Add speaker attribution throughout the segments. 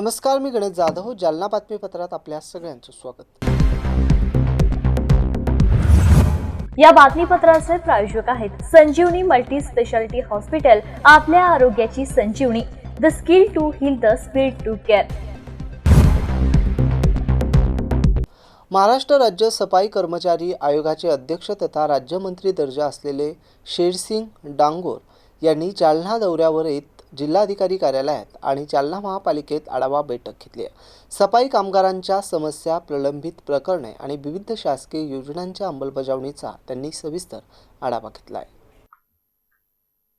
Speaker 1: नमस्कार, मी गणेश जाधव. जालना बातमीपत्रात आपल्या सगळ्यांचं स्वागत.
Speaker 2: या बातमीपत्राचे प्रायोजक आहेत संजीवनी मल्टी स्पेशालिटी हॉस्पिटल. आपल्या आरोग्याची संजीवनी. The skill to heal, the speed to care.
Speaker 1: Maharashtra राज्य सफाई कर्मचारी आयोगाचे अध्यक्ष तथा राज्यमंत्री दर्जा असलेले शेरसिंग डांगोर यांनी जालना दौऱ्यावर येत जिल्हाधिकारी कार्यालयात आणि जालना महापालिकेत आढावा बैठक घेतली आहे. सफाई कामगारांच्या समस्या, प्रलंबित प्रकरणे आणि विविध शासकीय योजनांच्या अंमलबजावणीचा त्यांनी सविस्तर आढावा घेतला आहे.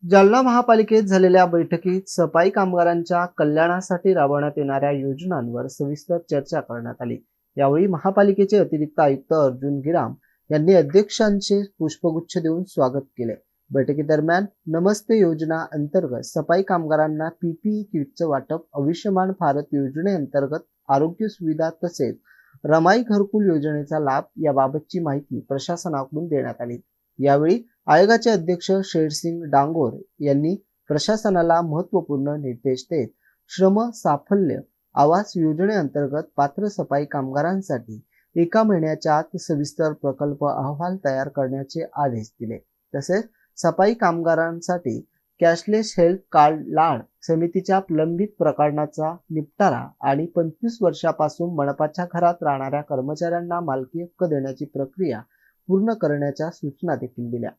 Speaker 1: जालना महापालिकेत झालेल्या बैठकीत सफाई कामगारांच्या कल्याणासाठी राबवण्यात येणाऱ्या योजनांवर सविस्तर चर्चा करण्यात आली. यावेळी महापालिकेचे अतिरिक्त आयुक्त अर्जुन गिराम यांनी अध्यक्षांचे पुष्पगुच्छ देऊन स्वागत केले. बैठकीदरम्यान नमस्ते योजना अंतर्गत सफाई कामगारांना पीपीई किटचं वाटप, आयुष्यमान भारत योजनेअंतर्गत आरोग्य सुविधा तसेच रमाई घरकुल योजनेचा लाभ याबाबतची माहिती प्रशासनाकडून देण्यात आली. यावेळी आयोगाचे अध्यक्ष शेरसिंग डांगोर यांनी प्रशासनाला महत्त्वपूर्ण निर्देश देत श्रम साफल्य आवास योजनेअंतर्गत पात्र सफाई कामगारांसाठी 1 महिन्याच्या आत सविस्तर प्रकल्प अहवाल तयार करण्याचे आदेश दिले. तसेच सफाई कामगारांसाठी कॅशलेस हेल्थ कार्ड लाड समितीच्या प्रलंबित प्रकरणाचा निपटारा आणि 25 वर्षापासून मनपाच्या घरात राहणाऱ्या कर्मचाऱ्यांना मालकी हक्क देण्याची प्रक्रिया पूर्ण करण्याच्या सूचना देखील दिल्या.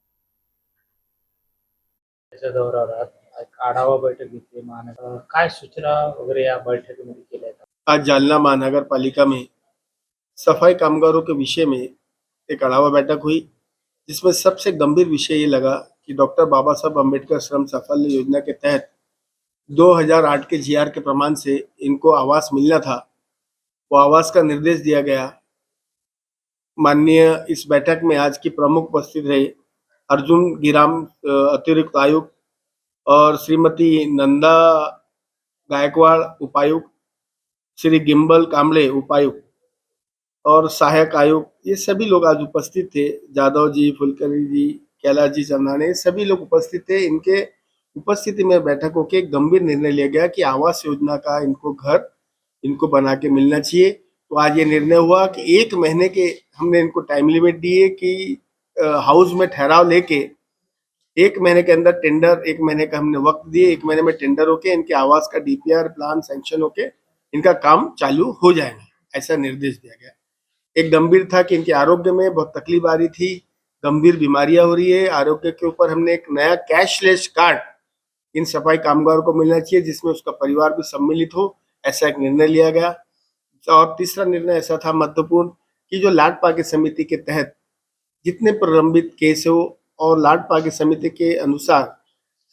Speaker 3: आढावा बैठक घेतली. काय सूचना वगैरह या बैठकीमध्ये केल्या जातात?
Speaker 4: आज जालना महानगर में सफाई कामगारों के विषय में एक आढावा बैठक हुई, जिसमें सबसे गंभीर विषय ये लगा कि डॉक्टर बाबा साहब अम्बेडकर श्रम साफल्य योजना के तहत 2008 के जीआर के प्रमाण से इनको आवास मिलना था। वो आवास का निर्देश दिया गया। माननीय इस बैठक में आज की प्रमुख उपस्थित रहे अर्जुन गिराम अतिरिक्त आयुक्त और श्रीमती नंदा गायकवाड़ उपायुक्त, श्री गिम्बल कामले उपायुक्त और सहायक आयुक्त, ये सभी लोग आज उपस्थित थे। जादव जी, फुलकरी जी, कैलाश जी चंदाने, सभी लोग उपस्थित थे। इनके उपस्थिति में बैठक होकर एक गंभीर निर्णय लिया गया कि आवास योजना का इनको घर इनको बना के मिलना चाहिए। तो आज ये निर्णय हुआ कि 1 महीने के हमने इनको टाइम लिमिट दी है कि हाउस में ठहराव लेके 1 महीने के अंदर टेंडर, 1 महीने का हमने वक्त दिए, 1 महीने में टेंडर होके इनके आवास का डीपीआर प्लान सैंक्शन होके इनका काम चालू हो जाएगा, ऐसा निर्देश दिया गया। एक गंभीर था कि इनके आरोग्य में बहुत तकलीफ आ रही थी, गंभीर बीमारियां हो रही है। आरोग्य के ऊपर हमने एक नया कैशलेस कार्ड इन सफाई कामगारों को मिलना चाहिए, जिसमें उसका परिवार भी सम्मिलित हो, ऐसा एक निर्णय लिया गया। और तीसरा निर्णय ऐसा था महत्वपूर्ण कि जो लाड पाके समिति के तहत जितने प्रलंबित केस हो और लाड पाके समिति के अनुसार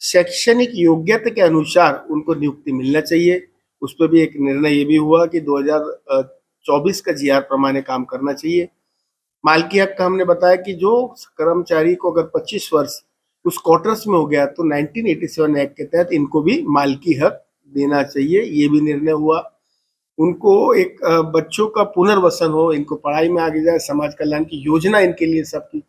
Speaker 4: शैक्षणिक योग्यता के अनुसार उनको नियुक्ति मिलना चाहिए। उस पर भी एक निर्णय ये भी हुआ कि 2024 का जीआर प्रमाणे काम करना चाहिए। मालकी हक का हमने बताया कि जो कर्मचारी को अगर 25 वर्ष उस क्वार्टर्स में हो गया तो 1987 एक्ट के तहत इनको भी मालकी हक देना चाहिए, ये भी निर्णय हुआ। उनको एक बच्चों का पुनर्वसन हो, इनको पढ़ाई में आगे जाए, समाज कल्याण की योजना इनके लिए सब कुछ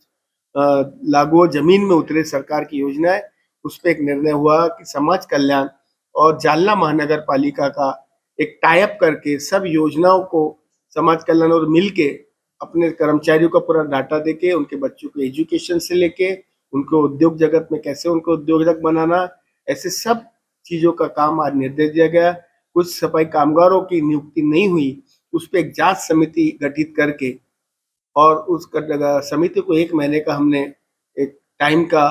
Speaker 4: लागू हो, जमीन में उतरे सरकार की योजना है। उस पर एक निर्णय हुआ कि समाज कल्याण और जालना महानगर पालिका का एक टाइप करके सब योजनाओं को समाज कल्याण और मिलके अपने कर्मचारियों का पूरा डाटा देके उनके बच्चों को एजुकेशन से लेके उनको उद्योग जगत में कैसे उनको उद्योजक बनाना, ऐसे सब चीजों का काम आज निर्देश दिया गया। कुछ सफाई कामगारों की नियुक्ति नहीं हुई, उस पर एक जांच समिति गठित करके और उस समिति को 1 महीने का हमने एक टाइम का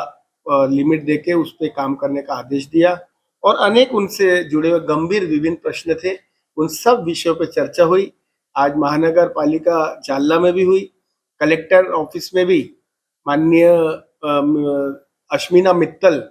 Speaker 4: लिमिट देके उस पर काम करने का आदेश दिया। और अनेक उनसे जुड़े हुए गंभीर विभिन्न प्रश्न थे, उन सब विषयों पर चर्चा हुई। आज महानगर पालिका जालना में भी हुई, कलेक्टर ऑफिस में भी माननीय अश्मिना मित्तल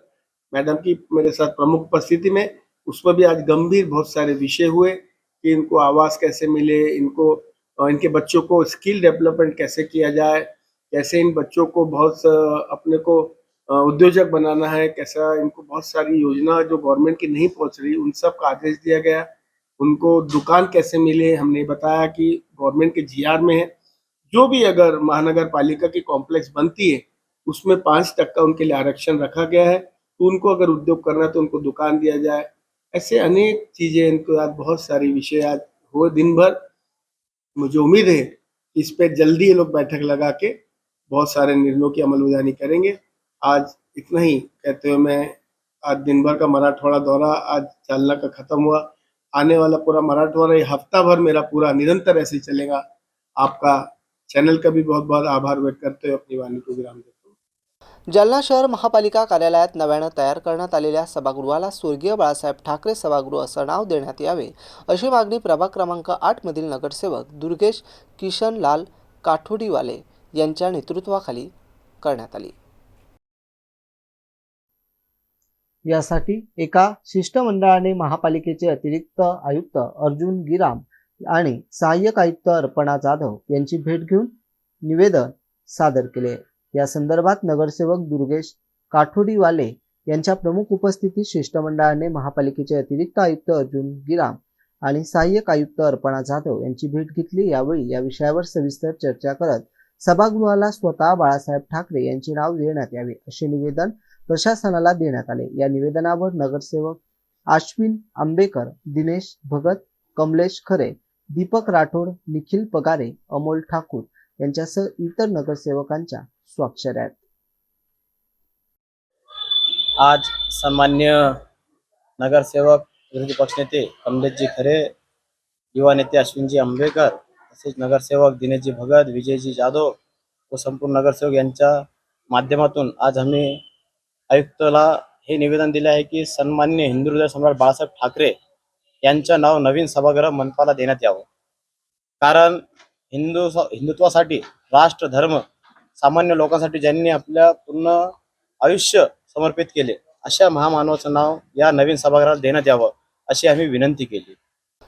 Speaker 4: मैडम की मेरे साथ प्रमुख उपस्थिति में उसमें भी आज गंभीर बहुत सारे विषय हुए कि इनको आवास कैसे मिले, इनको इनके बच्चों को स्किल डेवलपमेंट कैसे किया जाए, कैसे इन बच्चों को बहुत अपने को उद्योजक बनाना है, कैसा इनको बहुत सारी योजना जो गवर्नमेंट की नहीं पहुंच रही उन सब का आदेश दिया गया। उनको दुकान कैसे मिले, हमने बताया कि गवर्नमेंट के जीआर में है, जो भी अगर महानगर पालिका की कॉम्प्लेक्स बनती है उसमें 5% उनके लिए आरक्षण रखा गया है। तो उनको अगर उद्योग करना है तो उनको दुकान दिया जाए। ऐसे अनेक चीजें इनको आज बहुत सारी विषय आज हो दिन भर। मुझे उम्मीद है कि इस पे जल्दी ये लोग बैठक लगा के बहुत सारे निर्णयों की अमलबजानी करेंगे। आज इतना ही कहते हुए मैं आज दिन भर का मराठवाड़ा दौरा आज जालना का खत्म हुआ। आने वाला पूरा मराठवाड़ा ये हफ्ता भर मेरा पूरा निरंतर ऐसे ही चलेगा। आपका चैनल का भी बहुत बहुत आभार व्यक्त करते हुए अपनी वाणी को विराम देता हूँ।
Speaker 1: जालना शहर महापालिका कार्यालयात नव्यानं तयार करण्यात आलेल्या सभागृहाला स्वर्गीय बाळासाहेब ठाकरे सभागृह असं नाव देण्यात यावे अशी मागणी प्रभाग क्रमांक 8 मधील नगरसेवक दुर्गेश किशनलाल काठोडीवाले यांच्या नेतृत्वाखाली करण्यात आली। यासाठी एका शिष्टमंडळाने महापालिकेचे अतिरिक्त आयुक्त अर्जुन गिराम आणि सहाय्यक आयुक्त अर्पणा जाधव यांची भेट घेऊन निवेदन सादर केले। या संदर्भात नगरसेवक दुर्गेश काठोडीवाले यांच्या प्रमुख उपस्थितीत शिष्टमंडळाने महापालिकेचे अतिरिक्त आयुक्त अर्जुन गिराम आणि सहाय्यक आयुक्त अर्पणा जाधव यांची भेट घेतली। यावेळी या विषयावर सविस्तर चर्चा करत सभागृहाला स्वतः बाळासाहेब ठाकरे यांचे नाव देण्यात यावे असे निवेदन प्रशासनाला देण्यात आले। या निवेदनावर नगरसेवक अश्विन आंबेकर, दिनेश भगत, कमलेश खरे, दीपक राठोड, निखिल पगारे, अमोल ठाकूर यांच्यासह इतर नगरसेवकांच्या स्वाक्षऱ्या आहेत।
Speaker 5: आज सन्मान्य नगरसेवक विरोधी पक्षनेते कमलेशजी खरे, युवा नेते अश्विनजी आंबेकर, तसेच नगरसेवक दिनेशजी भगत, विजयजी जाधव व संपूर्ण नगरसेवक यांच्या माध्यमातून आज आम्ही आयुक्ताला हे निवेदन दिले आहे की सन्मान्य हिंदू हृदय सम्राट बाळासाहेब ठाकरे यांचं नाव नवीन सभागृह मनपाला देण्यात यावं। कारण हिंदुत्वासाठी, राष्ट्र, धर्म, सामान्य लोकांसाठी ज्यांनी आपल्या पूर्ण आयुष्य समर्पित केले अशा महामानवाचं नाव या नवीन सभागृहाला देण्यात यावं अशी आम्ही विनंती केली।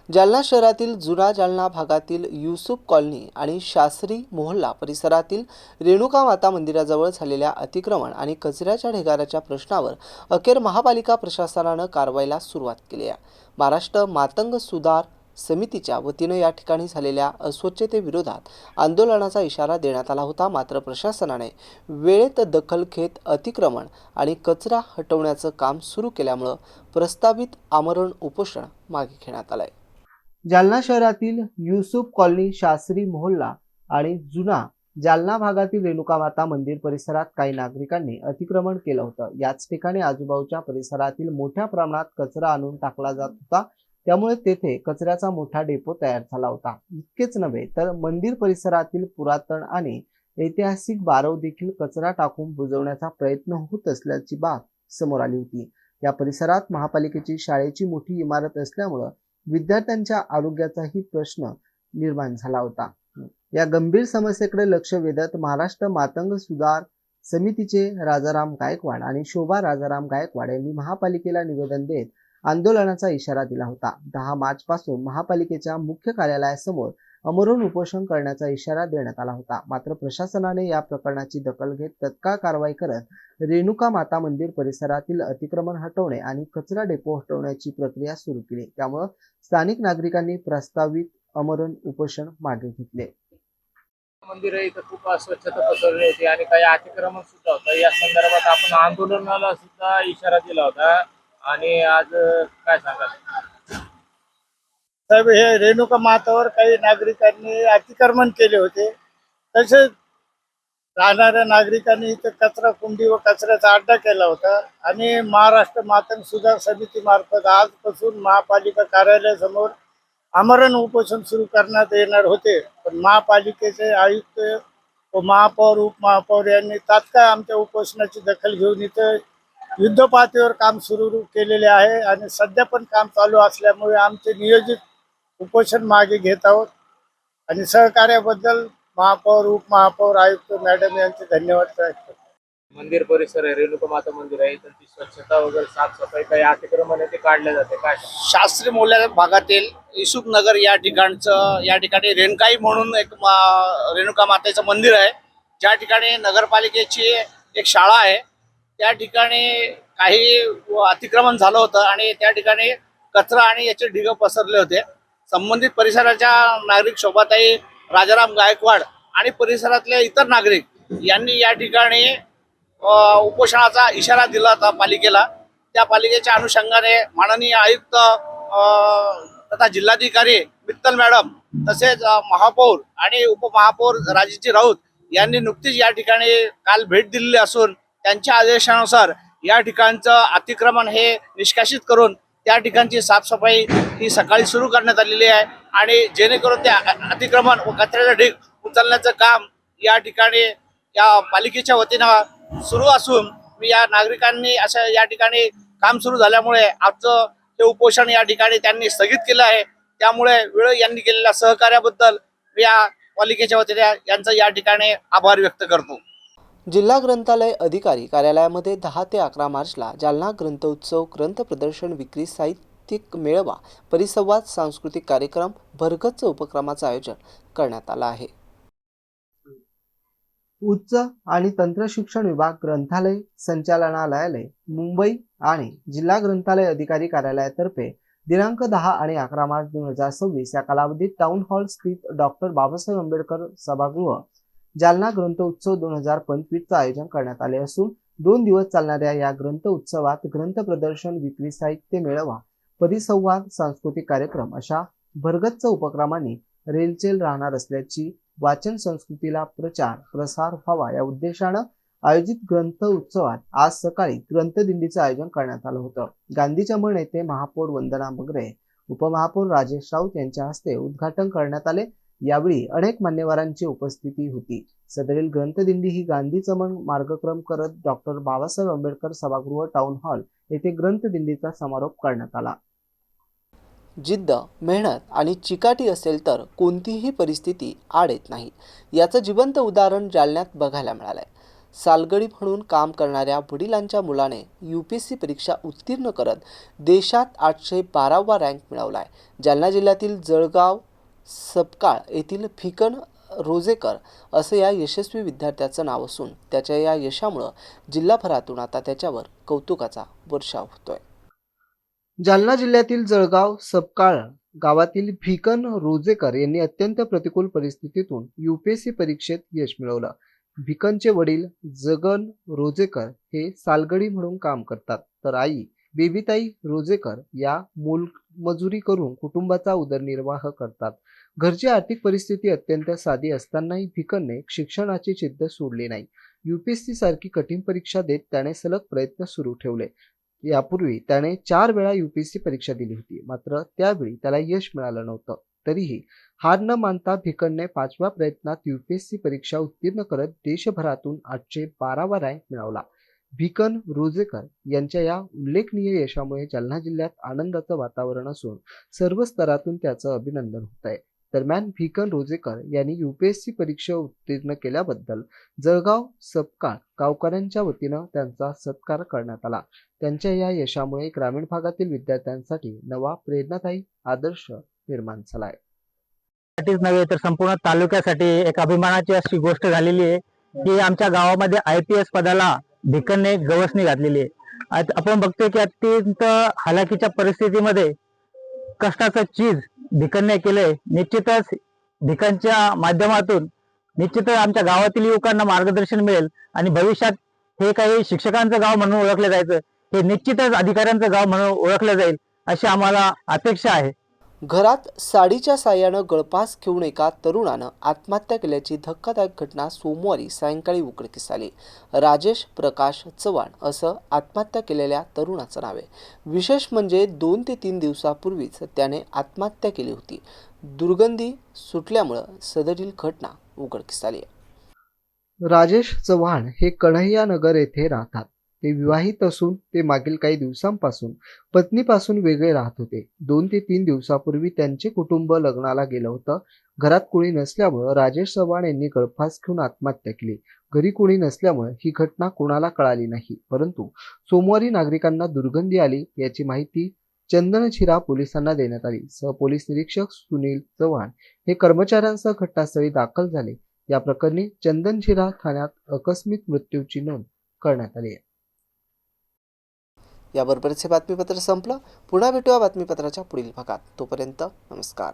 Speaker 1: जालना शहरातील जुना जालना भागातील युसुफ कॉलनी आणि शास्त्री मोहल्ला परिसरातील रेणुका माता मंदिराजवळ झालेल्या अतिक्रमण आणि कचऱ्याच्या ढिगाऱ्याच्या प्रश्नावर अखेर महापालिका प्रशासनानं कारवाईला सुरुवात केली आहे। महाराष्ट्र मातंग सुधार समितीच्या वतीनं या ठिकाणी झालेल्या अस्वच्छतेविरोधात आंदोलनाचा इशारा देण्यात आला होता। मात्र प्रशासनाने वेळेत दखल घेत अतिक्रमण आणि कचरा हटवण्याचं काम सुरू केल्यामुळे प्रस्तावित आमरण उपोषण मागे घेण्यात आलंय। जालना शहरातील युसुफ कॉलनी, शास्त्री मोहल्ला आणि जुना जालना भागातील रेणुका माता मंदिर परिसरात काही नागरिकांनी अतिक्रमण केलं होतं। याच ठिकाणी आजूबाजूच्या परिसरातील मोठ्या प्रमाणात कचरा आणून टाकला जात होता, त्यामुळे तेथे कचऱ्याचा मोठा डेपो तयार झाला होता। इतकेच नव्हे तर मंदिर परिसरातील पुरातन आणि ऐतिहासिक बारव देखील कचरा टाकून बुजवण्याचा प्रयत्न होत असल्याची बाब समोर आली होती। या परिसरात महापालिकेची शाळेची मोठी इमारत असल्यामुळे विद्यार्थ्यांच्या आरोग्याचाही प्रश्न निर्माण झाला होता। या गंभीर समस्येकडे लक्ष वेधत महाराष्ट्र मातंग सुधार समितीचे राजाराम गायकवाड आणि शोभा राजाराम गायकवाड यांनी महापालिकेला निवेदन देत आंदोलनाचा इशारा दिला होता। 10 मार्च पासून महापालिकेच्या मुख्य कार्यालयासमोर आमरण उपोषण करण्याचा इशारा देण्यात आला होता। मात्र प्रशासनाने या प्रकरणाची दखल घेत तत्काळ कारवाई करत रेणुका माता मंदिर परिसरातील अतिक्रमण हटवणे आणि कचरा डेपो हटवण्याची प्रक्रिया सुरू केली। त्यामुळे स्थानिक नागरिकांनी प्रस्तावित आमरण उपोषण मागे घेतले।
Speaker 3: मंदिर इथं खूप अस्वच्छता पसरली होती आणि काही अतिक्रमण सुद्धा होतं। या संदर्भात आपण आंदोलनाला सुद्धा इशारा दिला होता आणि आज काय सांगाल
Speaker 6: साहेब? हे रेणुका मातावर काही नागरिकांनी अतिक्रमण केले होते, तसेच राहणाऱ्या नागरिकांनी इथं कचरा कुंडी व कचऱ्याचा अड्डा केला होता आणि महाराष्ट्र मातंग सुधार समिती मार्फत आजपासून महापालिका कार्यालयासमोर आमरण उपोषण सुरू करण्यात येणार होते। पण महापालिकेचे आयुक्त व महापौर, उपमहापौर यांनी तात्काळ आमच्या उपोषणाची दखल घेऊन इथं युद्धपातळीवर काम सुरू केलेले आहे आणि सध्या पण काम चालू असल्यामुळे आमचे नियोजित उपोषण मागे घेत आहोत आणि सहकार्याबद्दल महापौर, उपमहापौर, आयुक्त मॅडम यांचे धन्यवाद व्यक्त करतो।
Speaker 3: मंदिर परिसर आहे, रेणुका माता मंदिर आहे, तर ती स्वच्छता वगैरे साफसफाई काही अतिक्रमण आहे ते काढले जाते काय?
Speaker 7: शास्त्री मोहल्ला भागातील युसुफ नगर या ठिकाणी रेणकाई म्हणून एक रेणुका मातेचं मंदिर आहे, ज्या ठिकाणी नगरपालिकेची एक शाळा आहे। त्या ठिकाणी काही अतिक्रमण झालं होतं आणि त्या ठिकाणी कचरा आणि याचे ढिग पसरले होते। संबंधित परिसराच्या नागरिक शोभाताई राजाराम गायकवाड आणि परिसरातले इतर नागरिक यांनी या ठिकाणी उपोषणाचा इशारा दिला होता पालिकेला। त्या पालिकेच्या अनुषंगाने माननीय आयुक्त तथा जिल्हाधिकारी मित्तल मॅडम तसेच महापौर आणि उपमहापौर राजेशजी राऊत यांनी नुकतीच या ठिकाणी काल भेट दिलेली असून त्यांच्या आदेशानुसार या ठिकाणचं अतिक्रमण हे निष्कासित करून त्या ठिकाणची साफसफाई ही सकाळी सुरू करण्यात आलेली आहे आणि जेणेकरून त्या अतिक्रमण व कचऱ्याचा ढीग उचलण्याचं काम या ठिकाणी या पालिकेच्या वतीनं सुरू असून मी या नागरिकांनी असं या ठिकाणी काम सुरू झाल्यामुळे आजचं हे उपोषण या ठिकाणी त्यांनी स्थगित केलं आहे. त्यामुळे वेळ यांनी केलेल्या सहकार्याबद्दल मी या पालिकेच्या वतीने यांचा या ठिकाणी आभार व्यक्त करतो.
Speaker 1: जिल्हा ग्रंथालय अधिकारी कार्यालयामध्ये 10 ते 11 मार्चला जालना ग्रंथ उत्सव, ग्रंथ प्रदर्शन, विक्री, साहित्यिक मेळावा, परिसंवाद, सांस्कृतिक कार्यक्रम, भरगच्च उपक्रमाचं आयोजन करण्यात आलं आहे. उच्च आणि तंत्र शिक्षण विभाग, ग्रंथालय संचालनालयालय मुंबई आणि जिल्हा ग्रंथालय अधिकारी कार्यालयातर्फे दिनांक 10 आणि 11 मार्च 2026 या कालावधीत टाउन हॉल स्थित डॉक्टर बाबासाहेब आंबेडकर सभागृह जालना ग्रंथ उत्सव 2025चं आयोजन करण्यात आले असून 2 दिवस चालणाऱ्या या ग्रंथ उत्सवात ग्रंथ प्रदर्शन, विक्री, साहित्य मेळावा, परिसंवाद, सांस्कृतिक कार्यक्रम अशा भरगच्च उपक्रमांनी रेलचेल राहणार असल्याची वाचन संस्कृतीला प्रचार प्रसार व्हावा या उद्देशानं आयोजित ग्रंथ उत्सवात आज सकाळी ग्रंथदिंडीचं आयोजन करण्यात आलं होतं. गांधी चळवळ नेते महापौर वंदना बगरे, उपमहापौर राजेश राऊत यांच्या हस्ते उद्घाटन करण्यात आले. यावेळी अनेक मान्यवरांची उपस्थिती होती. सदरील ग्रंथदिंडी ही गांधी चळवळ मार्गक्रम करत डॉक्टर बाबासाहेब आंबेडकर सभागृह टाउन हॉल येथे ग्रंथदिंडीचा समारोप करण्यात आला. जिद्द, मेहनत आणि चिकाटी असेल तर कोणतीही परिस्थिती आड येत नाही, याचं जिवंत उदाहरण जालन्यात बघायला मिळालंय. सालगडी म्हणून काम करणाऱ्या वडिलांच्या मुलाने UPSC परीक्षा उत्तीर्ण करत देशात 812वा रँक मिळवलाय. जालना जिल्ह्यातील जळगाव सपकाळ येथील फिकन रोजेकर असं या यशस्वी विद्यार्थ्याचं नाव असून त्याच्या या यशामुळे जिल्हाभरातून आता त्याच्यावर कौतुकाचा वर्षाव होतोय. जालना जिल्ह्यातील जळगाव सपकाळ गावातील भिकन रोजेकर यांनी अत्यंत प्रतिकूल परिस्थितीतून UPSC परीक्षेत यश मिळवलं. भिकनचे वडील जगन रोजेकर हे सालगडी म्हणून काम करतात, तर आई बेबीताई रोजेकर या मोलमजुरी करून कुटुंबाचा उदरनिर्वाह करतात. घरची आर्थिक परिस्थिती अत्यंत साधी असतानाही भिकनने शिक्षणाची जिद्द सोडली नाही. UPSC सारखी कठीण परीक्षा देत त्याने सलग प्रयत्न सुरू ठेवले. यापूर्वी त्याने 4 वेळा UPSC परीक्षा दिली होती, मात्र त्यावेळी त्याला यश मिळालं नव्हतं. तरीही हार न मानता भिकनने 5व्या प्रयत्नात UPSC परीक्षा उत्तीर्ण करत देशभरातून 812वा रँक मिळवला. भिकन रोजेकर यांच्या या उल्लेखनीय यशामुळे जालना जिल्ह्यात आनंदाचं वातावरण असून सर्व स्तरातून त्याचं अभिनंदन होत आहे. दरम्यान भिकन रोजेकर यांनी UPSC परीक्षा उत्तीर्ण केल्याबद्दल जळगाव सपकाळ गावकऱ्यांच्या वतीनं त्यांचा सत्कार करण्यात आला. त्यांच्या या यशामुळे ग्रामीण भागातील विद्यार्थ्यांसाठी नवा प्रेरणादायी आदर्श निर्माण झालाय.
Speaker 8: साठीच नव्हे तर संपूर्ण तालुक्यासाठी एक अभिमानाची अशी गोष्ट झालेली आहे की आमच्या गावामध्ये IPS पदाला भिकनने गवसणी घातलेली आहे. आपण बघतोय की अत्यंत हालाकीच्या परिस्थितीमध्ये कष्टाचं चीज भिकनने केलंय. निश्चितच भिकनच्या माध्यमातून निश्चितच आमच्या गावातील युवकांना मार्गदर्शन मिळेल आणि भविष्यात हे काही शिक्षकांचं गाव म्हणून ओळखलं जायचं, हे निश्चितच अधिकाऱ्यांचं गाव म्हणून ओळखलं जाईल अशी आम्हाला अपेक्षा आहे.
Speaker 1: घरात साडीच्या साह्यानं गळफास घेऊन एका तरुणानं आत्महत्या केल्याची धक्कादायक घटना सोमवारी सायंकाळी उघडकीस आली. राजेश प्रकाश चव्हाण असं आत्महत्या केलेल्या तरुणाचं नाव आहे. विशेष म्हणजे 2 ते 3 दिवसापूर्वीच त्याने आत्महत्या केली होती. दुर्गंधी सुटल्यामुळं सदरील घटना उघडकीस आली. राजेश चव्हाण हे कन्हैया नगर येथे राहतात. ते विवाहित असून ते मागील काही दिवसांपासून पत्नीपासून वेगळे राहत होते. 2 ते 3 दिवसापूर्वी त्यांचे कुटुंब लग्नाला गेलं होतं. घरात कोणी नसल्यामुळे राजेश चव्हाण यांनी गळफास घेऊन आत्महत्या केली. घरी कोणी नसल्यामुळे ही घटना कोणाला कळाली नाही, परंतु सोमवारी नागरिकांना दुर्गंधी आली याची माहिती चंदनशिरा पोलिसांना देण्यात आली. सहपोलीस निरीक्षक सुनील चव्हाण हे कर्मचाऱ्यांसह घटनास्थळी दाखल झाले. या प्रकरणी चंदनशिरा ठाण्यात आकस्मिक मृत्यूची नोंद करण्यात आली आहे. याबरोबरच हे बातमीपत्र संपलं. पुन्हा भेटूया बातमीपत्राच्या पुढील भागात. तोपर्यंत नमस्कार.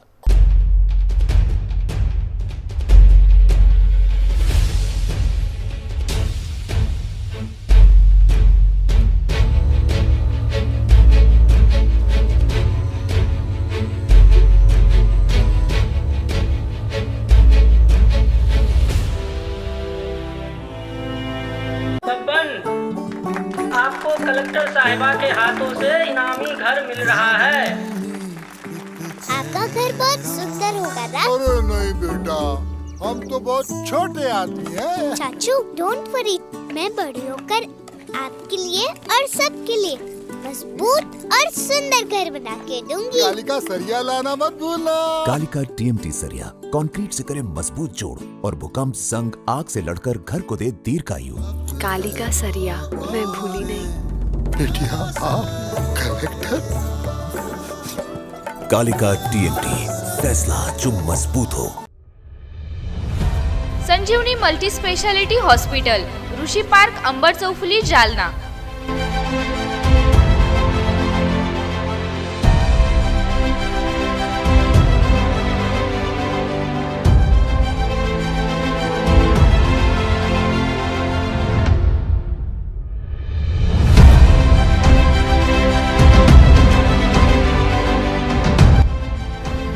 Speaker 9: कलेक्टर साहिबा के हाथों से इनामी घर मिल रहा है।
Speaker 10: आपका घर बहुत सुंदर होगा ना?
Speaker 11: अरे नहीं बेटा, हम तो बहुत छोटे आदमी हैं।
Speaker 10: चाचू डोंट वरी, मैं बड़ी होकर आपके लिए और सबके लिए मजबूत और सुंदर घर बना के दूंगी।
Speaker 11: कालिका सरिया लाना मत भूलना।
Speaker 12: कालिका TMT सरिया कंक्रीट से करे मजबूत जोड़ और भूकंप संग आग से लड़कर घर को दे दीर्घायु।
Speaker 13: कालिका सरिया मैं भूली नहीं।
Speaker 11: बेटिया आप कलेक्टर।
Speaker 12: कालिका TMT, फैसला जो मजबूत हो।
Speaker 14: संजीवनी मल्टी स्पेशालिटी हॉस्पिटल, ऋषी पार्क, अंबर चौफुली, जालना।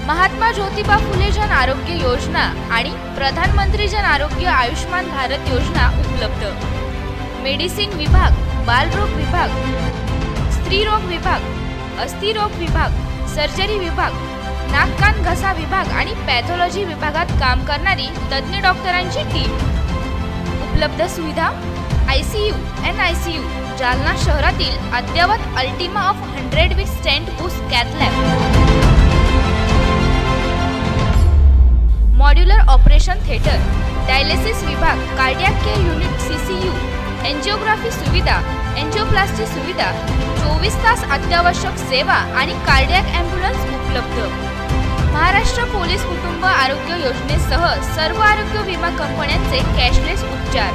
Speaker 14: महात्मा ज्योतिबा फुले जन आरोग्य योजना आणि प्रधानमंत्री जन आरोग्य आयुष्मान भारत योजना उपलब्ध। मेडिसिन विभाग, बालरोग विभाग, स्त्रीरोग विभाग, अस्थिरोग विभाग, सर्जरी विभाग, नाक कान घसा विभाग आणि पॅथॉलॉजी विभागात काम करणारी तज्ञ डॉक्टरांची टीम। उपलब्ध सुविधा ICU, NICU, जालना शहरातील अद्ययावत ultima of 100 with stent boost cath lab. Modular operation theatre, dialysis विभाग, cardiac care unit CCU, angiography सुविधा, एंजिओप्लास्टी सुविधा, 24 तास अत्यावश्यक सेवा आणि कार्डियक ॲम्ब्युलन्स उपलब्ध। महाराष्ट्र पोलीस कुटुंब आरोग्य योजनेसह सर्व आरोग्य विमा कंपन्यांचे कॅशलेस उपचार।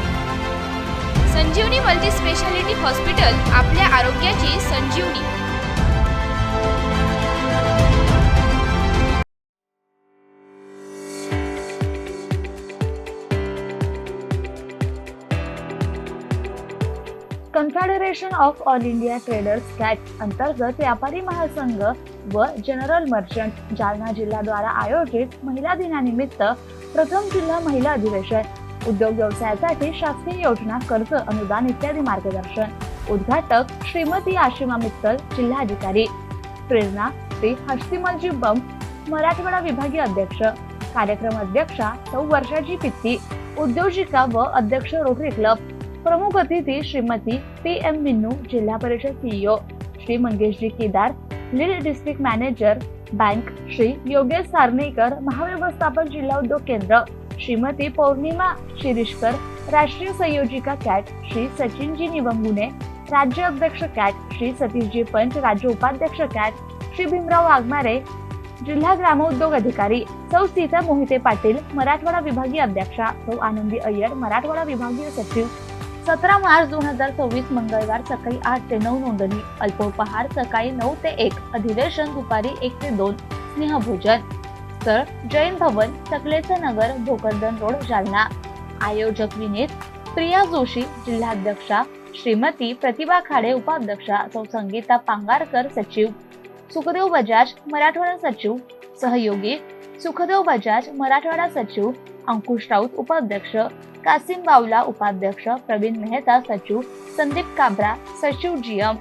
Speaker 14: संजीवनी मल्टी स्पेशालिटी हॉस्पिटल, आपल्या आरोग्याची संजीवनी।
Speaker 2: Confederation of all India traders CAT अंतर्गत व्यापारी महासंघ व जनरल मर्चंट जालना जिल्ह्याद्वारा आयोजित महिला दिनानिमित्त प्रथम जिल्हा महिला अधिवेशन, उद्योग व्यवसायासाठी शासकीय योजना, कर्ज, अनुदान इत्यादी मार्गदर्शन। उद्घाटक श्रीमती आशिमा मित्तल, जिल्हाधिकारी। प्रेरणा श्री हस्तिमलजी बम, मराठवाडा विभागीय अध्यक्ष। कार्यक्रम अध्यक्षा सौ वर्षाची पित्ती, उद्योजिका व अध्यक्ष रोटरी क्लब। प्रमुख अतिथी श्रीमती PM मिन्नू, जिल्हा परिषद CEO। Shri Mangeshji Kedar, lead district manager bank. Shri Yogesh Sarnekar, महाव्यवस्थापक, जिल्हा उद्योग केंद्र। श्रीमती पौर्णिमा शिरीषकर, राष्ट्रीय संयोजिका कॅट। श्री सचिनजी निवंगुने, राज्य अध्यक्ष कॅट। श्री सतीशजी पंच, राज्य उपाध्यक्ष कॅट। श्री भीमराव वाघमारे, जिल्हा ग्रामोद्योग अधिकारी। सौ सीता मोहिते पाटील, मराठवाडा विभागीय अध्यक्षा। सौ आनंदी अय्यर, मराठवाडा विभागीय सचिव। 17 मार्च 2024 मंगळवार सकाळी 8 ते 9 नोंदणी। अल्पोपहार सकाळी 9 ते 1, अधिवेशन दुपारी 1 ते 2, स्नेहभोजन। स्थळ जैन भवन, सकलेचा नगर, भोकरदन रोड, जालना। आयोजक विनीत, प्रिया जोशी, जिल्हाध्यक्षा। श्रीमती प्रतिभा खाडे, उपाध्यक्षा। सौ संगीता पांगारकर, सचिव। सुखदेव बजाज, मराठवाडा सचिव। सहयोगी सुखदेव बजाज, मराठवाडा सचिव। अंकुश राऊत, उपाध्यक्ष। कासिम बावला, उपाध्यक्ष। प्रवीण मेहता, सचिव। संदीप काब्रा, सचिव GM।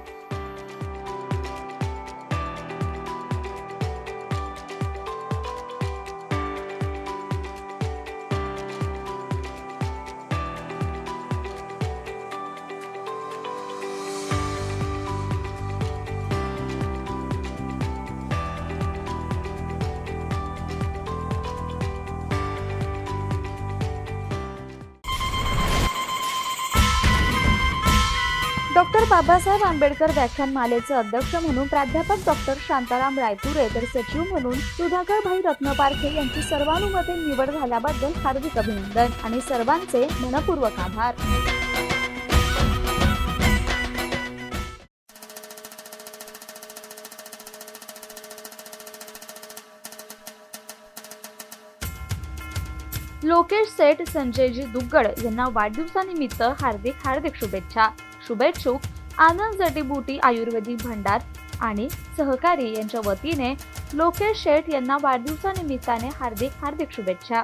Speaker 2: डॉक्टर बाबासाहेब आंबेडकर व्याख्यानमालेचे अध्यक्ष म्हणून प्राध्यापक डॉक्टर शांताराम रायतुरे तर सचिव म्हणून सुधाकर भाई रत्नपारखे यांची सर्वानुमते निवड झाल्याबद्दल हार्दिक अभिनंदन आणि सर्वांचे मनपूर्वक आभार। लोकेश सेठ संजयजी दुग्गड यांना वाढदिवसानिमित्त हार्दिक शुभेच्छा। शुभेच्छुक आनंद जडीबुटी आयुर्वेदिक भंडार आणि सहकारी यांच्या वतीने लोकेश शेठ यांना वाढदिवसानिमित्ताने हार्दिक शुभेच्छा।